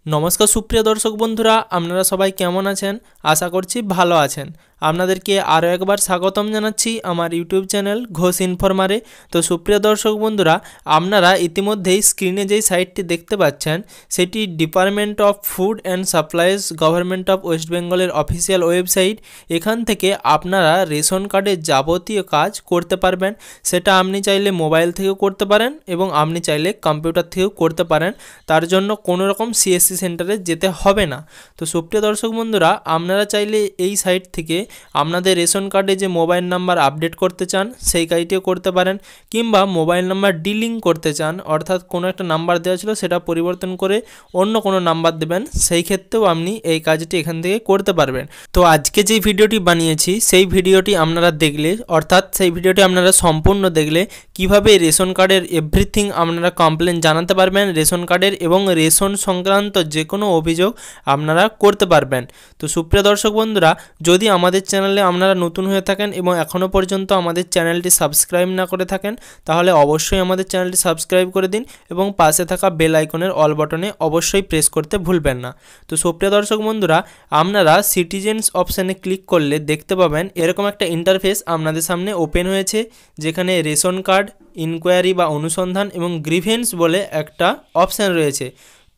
নমস্কার সুপ্রিয় দর্শক বন্ধুরা, আপনারা সবাই কেমন আছেন? আশা করছি ভালো আছেন। আপনাদেরকে আরও একবার স্বাগতম জানাচ্ছি আমার ইউটিউব চ্যানেল ঘোষ ইনফরমারে। তো সুপ্রিয় দর্শক বন্ধুরা, আপনারা ইতিমধ্যেই স্ক্রিনে যেই সাইটটি দেখতে পাচ্ছেন সেটি department of food and supplies government of West বেঙ্গলের অফিসিয়াল ওয়েবসাইট। এখান থেকে আপনারা রেশন কার্ডের যাবতীয় কাজ করতে পারবেন। সেটা আপনি চাইলে মোবাইল থেকেও করতে পারেন এবং আপনি চাইলে কম্পিউটার থেকেও করতে পারেন। তার জন্য কোনো রকম সিএসসি সেন্টারে যেতে হবে না। তো সুপ্রিয় দর্শক বন্ধুরা, আপনারা চাইলে এই সাইট থেকে আপনাদের রেশন কার্ডে যে মোবাইল নাম্বার আপডেট করতে চান সেই কাজটিও করতে পারেন, কিংবা মোবাইল নাম্বার ডিলিঙ্ক করতে চান, অর্থাৎ কোনো একটা নাম্বার দেওয়া ছিল সেটা পরিবর্তন করে অন্য কোনো নাম্বার দেবেন, সেই ক্ষেত্রেও আপনি এই কাজটি এখান থেকে করতে পারবেন। তো আজকে যে ভিডিওটি বানিয়েছি সেই ভিডিওটি আপনারা দেখলে, অর্থাৎ সেই ভিডিওটি আপনারা সম্পূর্ণ দেখলে কিভাবে রেশন কার্ডের এভরিথিং আপনারা কমপ্লেন জানাতে পারবেন রেশন কার্ডের, এবং রেশন সংক্রান্ত যে কোনো অভিযোগ আপনারা করতে পারবেন। তো সুপ্রিয় দর্শক বন্ধুরা, যদি আমাদের চ্যানেলে আপনারা নতুন হয়ে থাকেন এবং এখনও পর্যন্ত আমাদের চ্যানেলটি সাবস্ক্রাইব না করে থাকেন, তাহলে অবশ্যই আমাদের চ্যানেলটি সাবস্ক্রাইব করে দিন এবং পাশে থাকা বেল আইকনের অল বাটনে অবশ্যই প্রেস করতে ভুলবেন না। তো সুপ্রিয় দর্শক বন্ধুরা, আপনারা সিটিজেন্স অপশানে ক্লিক করলে দেখতে পাবেন এরকম একটা ইন্টারফেস আপনাদের সামনে ওপেন হয়েছে, যেখানে রেশন কার্ড, ইনকোয়ারি বা অনুসন্ধান এবং গ্রিভেন্স বলে একটা অপশান রয়েছে।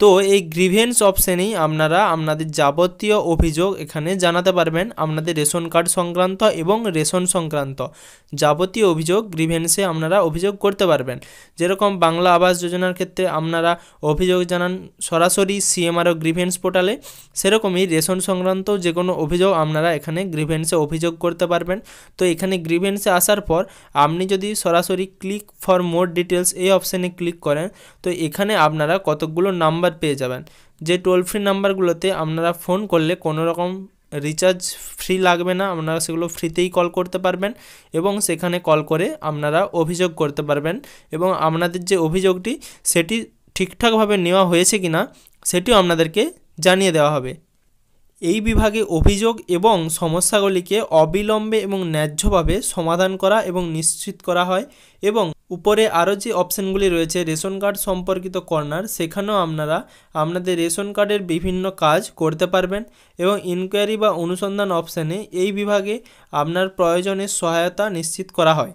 তো এই গ্রিভেন্স অপশানেই আপনারা আপনাদের যাবতীয় অভিযোগ এখানে জানাতে পারবেন। আপনাদের রেশন কার্ড সংক্রান্ত এবং রেশন সংক্রান্ত যাবতীয় অভিযোগ গ্রিভেন্সে আপনারা অভিযোগ করতে পারবেন। যেরকম বাংলা আবাস যোজনার ক্ষেত্রে আপনারা অভিযোগ জানান সরাসরি সিএমআরও গ্রিভেন্স পোর্টালে, সেরকমই রেশন সংক্রান্ত যে কোনো অভিযোগ আপনারা এখানে গ্রিভেন্সে অভিযোগ করতে পারবেন। তো এখানে গ্রিভেন্সে আসার পর আপনি যদি সরাসরি ক্লিক ফর মোর ডিটেলস এই অপশানে ক্লিক করেন, তো এখানে আপনারা কতকগুলো নাম্বার পেয়ে যাবেন। যে টোল ফ্রি নাম্বারগুলোতে আপনারা ফোন করলে কোনো রকম রিচার্জ ফ্রি লাগবে না, আপনারা সেগুলো ফ্রিতেই কল করতে পারবেন এবং সেখানে কল করে আপনারা অভিযোগ করতে পারবেন, এবং আপনাদের যে অভিযোগটি সেটি ঠিকঠাকভাবে নেওয়া হয়েছে কিনা সেটিও আপনাদেরকে জানিয়ে দেওয়া হবে। এই বিভাগে অভিযোগ এবং সমস্যাগুলিকে অবিলম্বে এবং ন্যায্যভাবে সমাধান করা এবং নিশ্চিত করা হয়। এবং উপরে আরও যে অপশানগুলি রয়েছে রেশন কার্ড সম্পর্কিত কর্নার, সেখানেও আপনারা আপনাদের রেশন কার্ডের বিভিন্ন কাজ করতে পারবেন। এবং ইনকোয়ারি বা অনুসন্ধান অপশানে এই বিভাগে আপনার প্রয়োজনের সহায়তা নিশ্চিত করা হয়।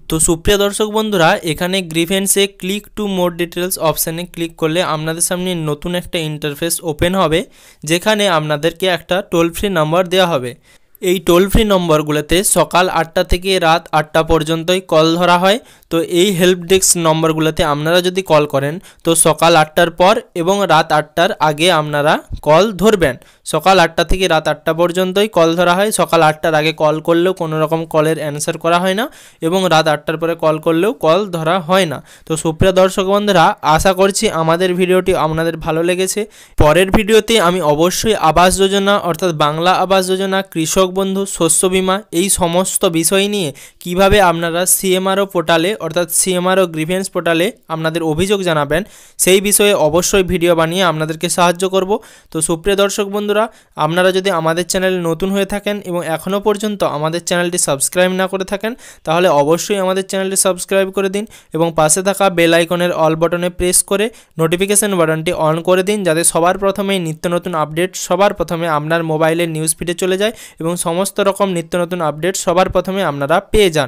তো সুপ্রিয় দর্শক বন্ধুরা, এখানে গ্রিভেন্সে ক্লিক টু মোর ডিটেলস অপশানে ক্লিক করলে আপনাদের সামনে নতুন একটা ইন্টারফেস ওপেন হবে, যেখানে আপনাদেরকে একটা টোল ফ্রি নাম্বার দেওয়া হবে। এই টোল ফ্রি নম্বরগুলোতে সকাল 8টা থেকে রাত 8টা পর্যন্তই কল ধরা হয়। তো এই হেল্প ডেস্ক নম্বরগুলোতে আপনারা যদি কল করেন তো সকাল 8টার পর এবং রাত 8টার আগে আপনারা কল ধরবেন। সকাল 8টা থেকে রাত 8টা পর্যন্তই কল ধরা হয়। সকাল 8টার আগে কল করলেও কোনো রকম কলের অ্যান্সার করা হয় না, এবং রাত 8টার পরে কল করলেও কল ধরা হয় না। তো সুপ্রিয় দর্শক বন্ধুরা, আশা করছি আমাদের ভিডিওটি আপনাদের ভালো লেগেছে। পরের ভিডিওতে আমি অবশ্যই আবাস যোজনা, অর্থাৎ বাংলা আবাস যোজনা, কৃষক বন্ধু, শস্য বীমা, এই সমস্ত বিষয় নিয়ে কিভাবে আপনারা সিএমআরও পোর্টালে, অর্থাৎ সিএমআরও গ্রিভেন্স পোর্টালে আপনাদের অভিযোগ জানাবেন, সেই বিষয়ে অবশ্যই ভিডিও বানিয়ে আপনাদেরকে সাহায্য করব। তো সুপ্রিয় দর্শক বন্ধুরা, আপনারা যদি আমাদের চ্যানেলে নতুন হয়ে থাকেন এবং এখনও পর্যন্ত আমাদের চ্যানেলটি সাবস্ক্রাইব না করে থাকেন, তাহলে অবশ্যই আমাদের চ্যানেলটি সাবস্ক্রাইব করে দিন এবং পাশে থাকা বেল আইকনের অল বাটনে প্রেস করে নোটিফিকেশন বাটনটি অন করে দিন, যাতে সবার প্রথমেই নিত্য নতুন আপডেট সবার প্রথমে আপনার মোবাইলের নিউজ ফিডে চলে যায় এবং সমস্ত রকম নিত্য নতুন আপডেট সবার প্রথমে আপনারা পেয়ে যান।